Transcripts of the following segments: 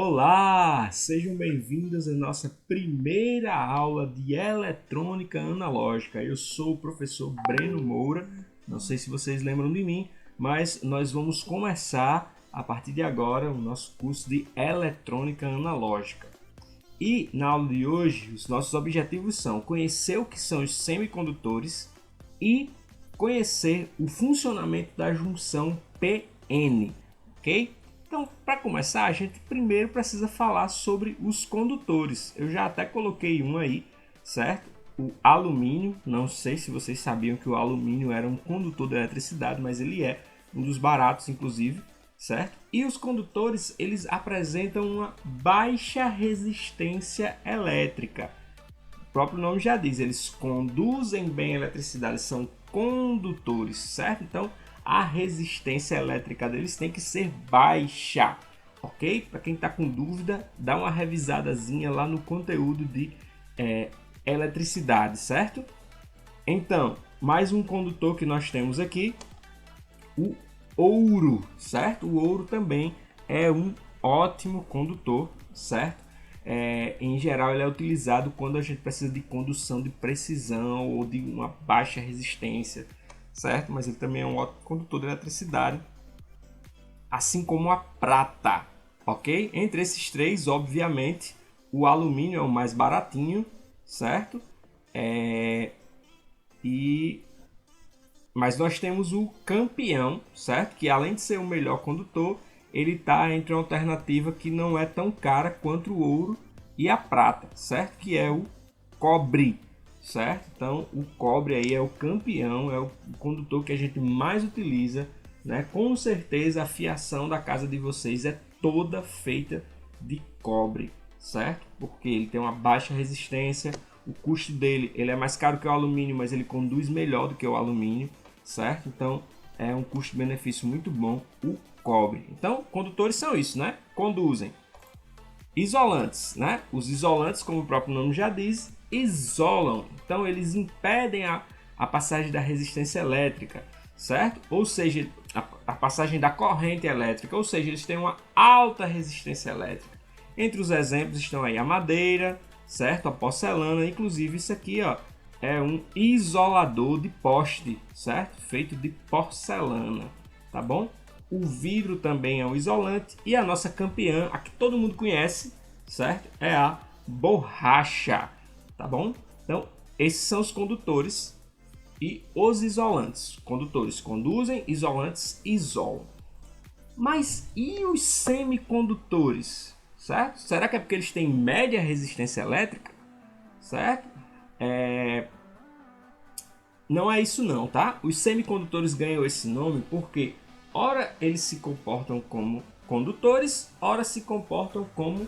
Olá, sejam bem-vindos à nossa primeira aula de eletrônica analógica. Eu sou o professor Breno Moura, não sei se vocês lembram de mim, mas nós vamos começar a partir de agora o nosso curso de eletrônica analógica. E na aula de hoje, os nossos objetivos são conhecer o que são os semicondutores e conhecer o funcionamento da junção PN, ok? Então, para começar, a gente primeiro precisa falar sobre os condutores. Eu já até coloquei um aí, certo? O alumínio, não sei se vocês sabiam que o alumínio era um condutor de eletricidade, mas ele é um dos baratos, inclusive, certo? E os condutores, eles apresentam uma baixa resistência elétrica. O próprio nome já diz, eles conduzem bem a eletricidade, são condutores, certo? Então, a resistência elétrica deles tem que ser baixa, ok? Para quem está com dúvida, dá uma revisadazinha lá no conteúdo de eletricidade, certo? Então, mais um condutor que nós temos aqui, o ouro, certo? O ouro também é um ótimo condutor, certo? Em geral, ele é utilizado quando a gente precisa de condução de precisão ou de uma baixa resistência, certo? Mas ele também é um ótimo condutor de eletricidade, assim como a prata, ok? Entre esses três, obviamente, o alumínio é o mais baratinho, certo? Mas nós temos o campeão, certo? Que além de ser o melhor condutor, ele está entre uma alternativa que não é tão cara quanto o ouro e a prata, certo? Que é o cobre, certo? Então o cobre aí é o campeão, é o condutor que a gente mais utiliza, né? Com certeza a fiação da casa de vocês é toda feita de cobre, certo? Porque ele tem uma baixa resistência, o custo dele ele é mais caro que o alumínio, mas ele conduz melhor do que o alumínio, certo? Então é um custo-benefício muito bom o cobre. Então condutores são isso, né? Conduzem. Isolantes, né? Os isolantes, como o próprio nome já diz, isolam. Então eles impedem a passagem da resistência elétrica, certo? Ou seja, a passagem da corrente elétrica, ou seja, eles têm uma alta resistência elétrica. Entre os exemplos estão aí a madeira, certo? A porcelana, inclusive isso aqui, ó, é um isolador de poste, certo? Feito de porcelana, tá bom? O vidro também é um isolante e a nossa campeã, a que todo mundo conhece, certo? É a borracha, tá bom? Então, esses são os condutores e os isolantes. Condutores conduzem, isolantes isolam. Mas e os semicondutores, certo? Será que é porque eles têm média resistência elétrica, certo? Não é isso não, tá? Os semicondutores ganham esse nome porque ora eles se comportam como condutores, ora se comportam como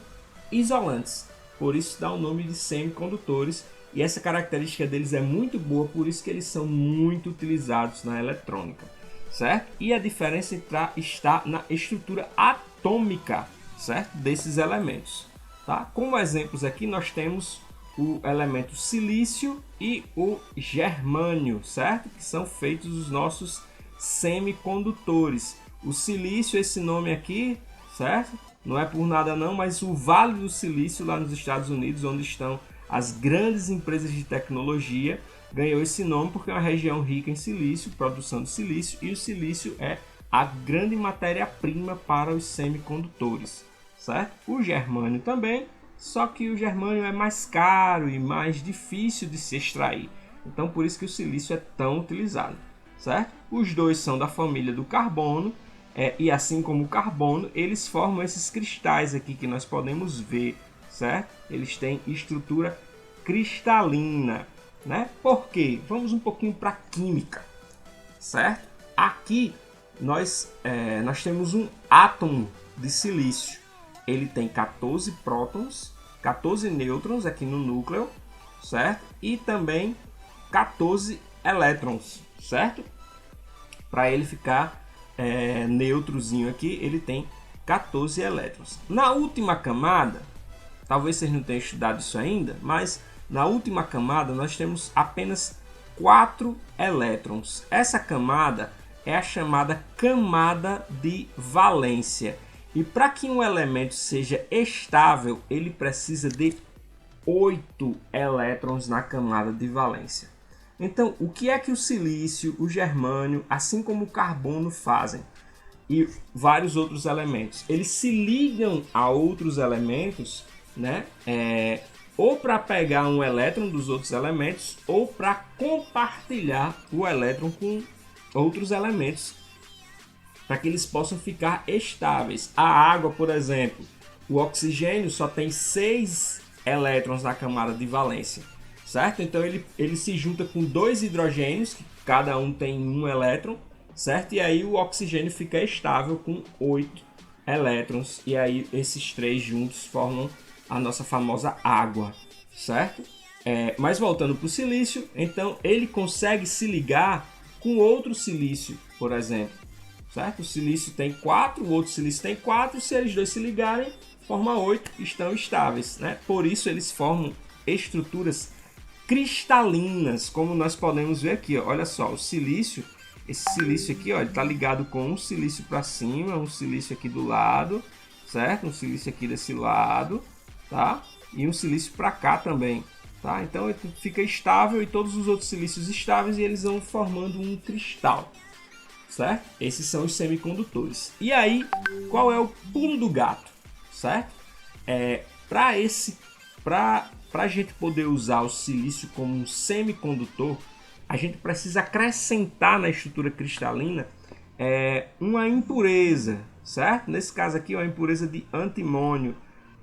isolantes. Por isso dá o nome de semicondutores e essa característica deles é muito boa, por isso que eles são muito utilizados na eletrônica, certo? E a diferença está na estrutura atômica, certo? Desses elementos, tá? Como exemplos aqui nós temos o elemento silício e o germânio, certo? Que são feitos os nossos semicondutores. O silício, esse nome aqui, certo? Não é por nada não, mas o Vale do Silício lá nos Estados Unidos, onde estão as grandes empresas de tecnologia, ganhou esse nome porque é uma região rica em silício, produção de silício, e o silício é a grande matéria-prima para os semicondutores, certo? O germânio também, só que o germânio é mais caro e mais difícil de se extrair. Então por isso que o silício é tão utilizado, certo? Os dois são da família do carbono, e assim como o carbono, eles formam esses cristais aqui que nós podemos ver, certo? Eles têm estrutura cristalina, né? Por quê? Vamos um pouquinho para a química, certo? Aqui nós temos um átomo de silício. Ele tem 14 prótons, 14 nêutrons aqui no núcleo, certo? E também 14 elétrons, certo? Para ele ficar neutrozinho aqui, ele tem 14 elétrons. Na última camada, talvez vocês não tenham estudado isso ainda, mas na última camada nós temos apenas 4 elétrons. Essa camada é a chamada camada de valência. E para que um elemento seja estável, ele precisa de 8 elétrons na camada de valência. Então, o que é que o silício, o germânio, assim como o carbono fazem? E vários outros elementos. Eles se ligam a outros elementos, né? Ou para pegar um elétron dos outros elementos, ou para compartilhar o elétron com outros elementos, para que eles possam ficar estáveis. A água, por exemplo, o oxigênio só tem 6 elétrons na camada de valência, certo? Então ele se junta com 2 hidrogênios, que cada um tem um elétron, certo? E aí o oxigênio fica estável com 8 elétrons, e aí esses 3 juntos formam a nossa famosa água, certo? Mas voltando para o silício, então ele consegue se ligar com outro silício, por exemplo, certo? O silício tem 4, o outro silício tem 4, se eles dois se ligarem, forma 8, estão estáveis, né? Por isso eles formam estruturas cristalinas, como nós podemos ver aqui, ó. Olha só, o silício, esse silício aqui, ó, ele está ligado com um silício para cima, um silício aqui do lado, certo? Um silício aqui desse lado, tá? E um silício para cá também, tá? Então ele fica estável e todos os outros silícios estáveis e eles vão formando um cristal, certo? Esses são os semicondutores. E aí, qual é o pulo do gato, certo? Para a gente poder usar o silício como um semicondutor, a gente precisa acrescentar na estrutura cristalina uma impureza, certo? Nesse caso aqui, a impureza de antimônio,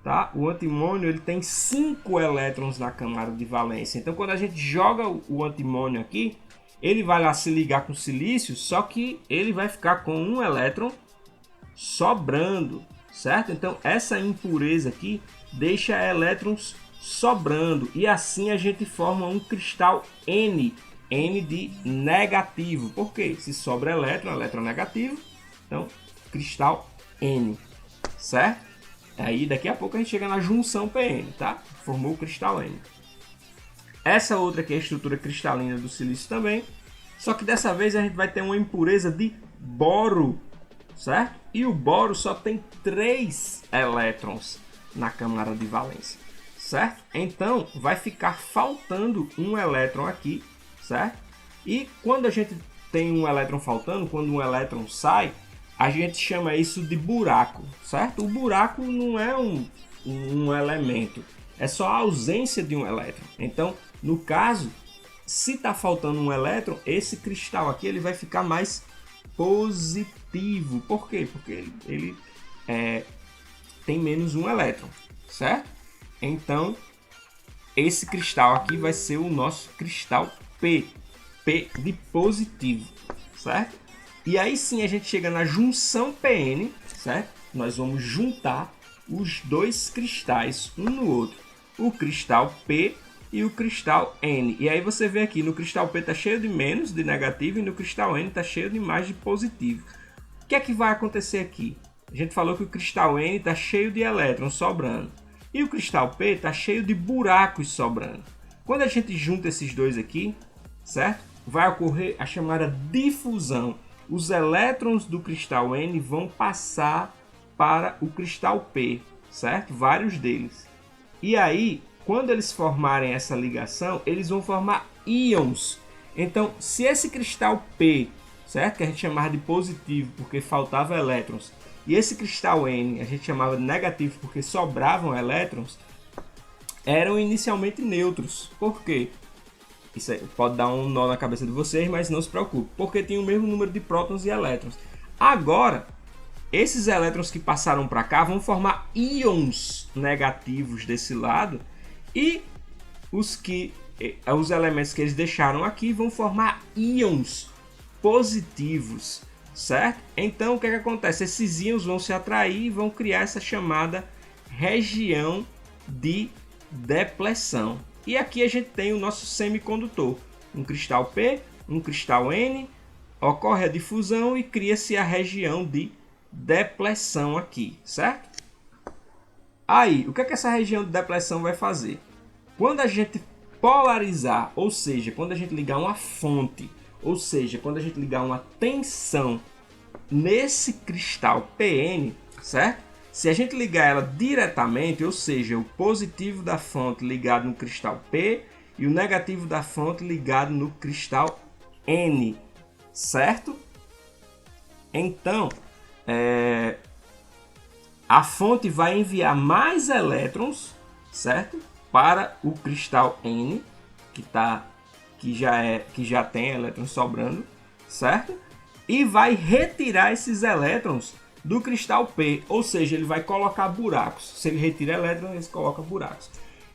tá? O antimônio ele tem 5 elétrons na camada de valência. Então, quando a gente joga o antimônio aqui, ele vai lá se ligar com o silício, só que ele vai ficar com um elétron sobrando, certo? Então, essa impureza aqui deixa elétrons sobrando e assim a gente forma um cristal N de negativo. Por quê? Se sobra elétron negativo, então cristal N, certo? Aí daqui a pouco a gente chega na junção PN, tá? Formou o cristal N. Essa outra aqui é a estrutura cristalina do silício também, só que dessa vez a gente vai ter uma impureza de boro, certo? E o boro só tem 3 elétrons na camada de valência, certo? Então vai ficar faltando um elétron aqui, certo? E quando a gente tem um elétron faltando, quando um elétron sai, a gente chama isso de buraco, certo? O buraco não é um elemento, é só a ausência de um elétron. Então, no caso, se está faltando um elétron, esse cristal aqui ele vai ficar mais positivo. Por quê? Porque ele tem menos um elétron, certo? Então, esse cristal aqui vai ser o nosso cristal P de positivo, certo? E aí sim a gente chega na junção PN, certo? Nós vamos juntar os dois cristais um no outro, o cristal P e o cristal N. E aí você vê aqui, no cristal P está cheio de menos, de negativo, e no cristal N está cheio de mais, de positivo. O que é que vai acontecer aqui? A gente falou que o cristal N está cheio de elétrons sobrando, e o cristal P está cheio de buracos sobrando. Quando a gente junta esses dois aqui, certo? Vai ocorrer a chamada difusão. Os elétrons do cristal N vão passar para o cristal P, certo? Vários deles. E aí, quando eles formarem essa ligação, eles vão formar íons. Então, se esse cristal P, certo? Que a gente chamava de positivo porque faltava elétrons, e esse cristal N a gente chamava de negativo porque sobravam elétrons, eram inicialmente neutros. Por quê? Isso aí pode dar um nó na cabeça de vocês, mas não se preocupe, porque tem o mesmo número de prótons e elétrons. Agora, esses elétrons que passaram para cá vão formar íons negativos desse lado, e os elementos que eles deixaram aqui vão formar íons positivos, certo? Então, o que acontece? Esses íons vão se atrair e vão criar essa chamada região de depleção. E aqui a gente tem o nosso semicondutor, um cristal P, um cristal N, ocorre a difusão e cria-se a região de depleção aqui, certo? Aí, o que essa região de depleção vai fazer? Quando a gente polarizar, ou seja, quando a gente ligar uma fonte, ou seja, quando a gente ligar uma tensão nesse cristal PN, certo? Se a gente ligar ela diretamente, ou seja, o positivo da fonte ligado no cristal P e o negativo da fonte ligado no cristal N, certo? Então, a fonte vai enviar mais elétrons, certo? Para o cristal N, que já tem elétrons sobrando, certo? E vai retirar esses elétrons do cristal P, ou seja, ele vai colocar buracos. Se ele retira elétrons, ele coloca buracos.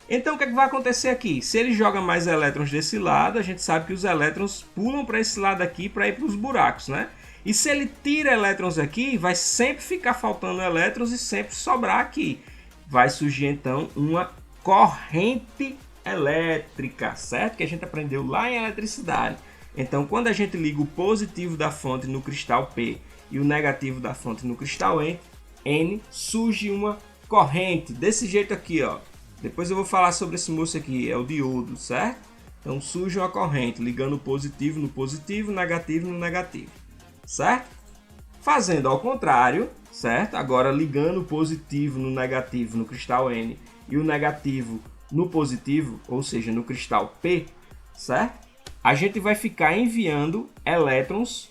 Então, o que vai acontecer aqui? Se ele joga mais elétrons desse lado, a gente sabe que os elétrons pulam para esse lado aqui para ir para os buracos, né? E se ele tira elétrons aqui, vai sempre ficar faltando elétrons e sempre sobrar aqui. Vai surgir, então, uma corrente elétrica, certo? Que a gente aprendeu lá em eletricidade. Então, quando a gente liga o positivo da fonte no cristal P e o negativo da fonte no cristal N, surge uma corrente desse jeito aqui, ó. Depois eu vou falar sobre esse moço aqui, é o diodo, certo? Então surge uma corrente ligando o positivo no positivo, o negativo no negativo, certo? Fazendo ao contrário, certo? Agora ligando o positivo no negativo no cristal N e o negativo no positivo, ou seja, no cristal P, certo? A gente vai ficar enviando elétrons,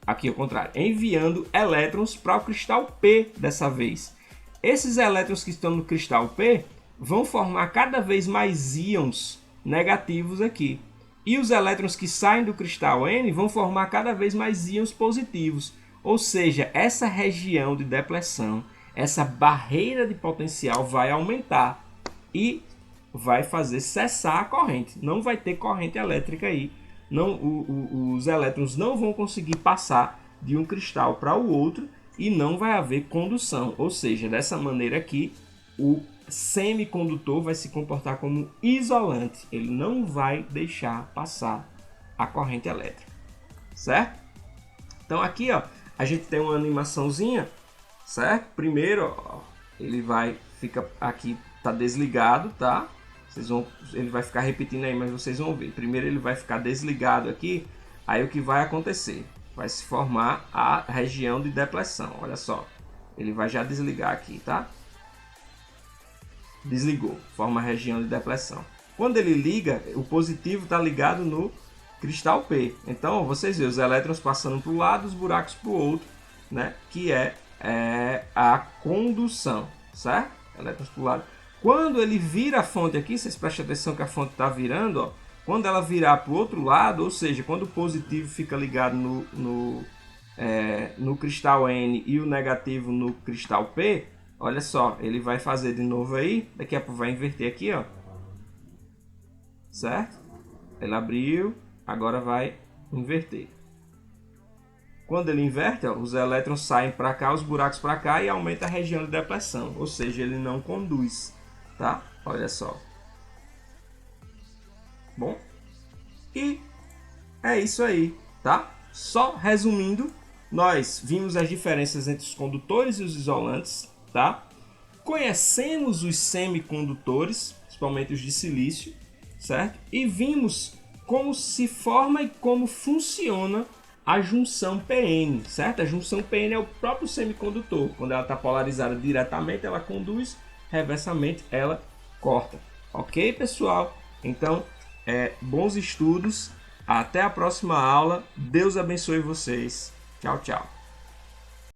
aqui ao contrário, enviando elétrons para o cristal P dessa vez. Esses elétrons que estão no cristal P vão formar cada vez mais íons negativos aqui. E os elétrons que saem do cristal N vão formar cada vez mais íons positivos. Ou seja, essa região de depressão, essa barreira de potencial vai aumentar e vai fazer cessar a corrente. Não vai ter corrente elétrica aí. Os elétrons não vão conseguir passar de um cristal para o outro e não vai haver condução. Ou seja, dessa maneira aqui, o semicondutor vai se comportar como isolante. Ele não vai deixar passar a corrente elétrica, certo? Então aqui, ó, a gente tem uma animaçãozinha, certo? Primeiro, ó, fica aqui, tá desligado, tá? Ele vai ficar repetindo aí, mas vocês vão ver. Primeiro ele vai ficar desligado aqui, aí o que vai acontecer? Vai se formar a região de depressão, olha só. Ele vai já desligar aqui, tá? Desligou, forma a região de depressão. Quando ele liga, o positivo está ligado no cristal P. Então, vocês veem os elétrons passando para o lado, os buracos para o outro, né? Que é a condução, certo? Elétrons para o lado. Quando ele vira a fonte aqui, vocês prestem atenção que a fonte está virando, ó. Quando ela virar para o outro lado, ou seja, quando o positivo fica ligado no cristal N e o negativo no cristal P, olha só, ele vai fazer de novo aí, daqui a pouco vai inverter aqui, ó. Certo? Ele abriu, agora vai inverter. Quando ele inverte, ó, os elétrons saem para cá, os buracos para cá e aumenta a região de depressão, ou seja, ele não conduz, tá? Olha só. Bom, e é isso aí, tá? Só resumindo, nós vimos as diferenças entre os condutores e os isolantes, tá? Conhecemos os semicondutores, principalmente os de silício, certo? E vimos como se forma e como funciona a junção PN, certo? A junção PN é o próprio semicondutor. Quando ela está polarizada diretamente, ela conduz, reversamente, ela corta. Ok, pessoal? Então, bons estudos. Até a próxima aula. Deus abençoe vocês. Tchau, tchau.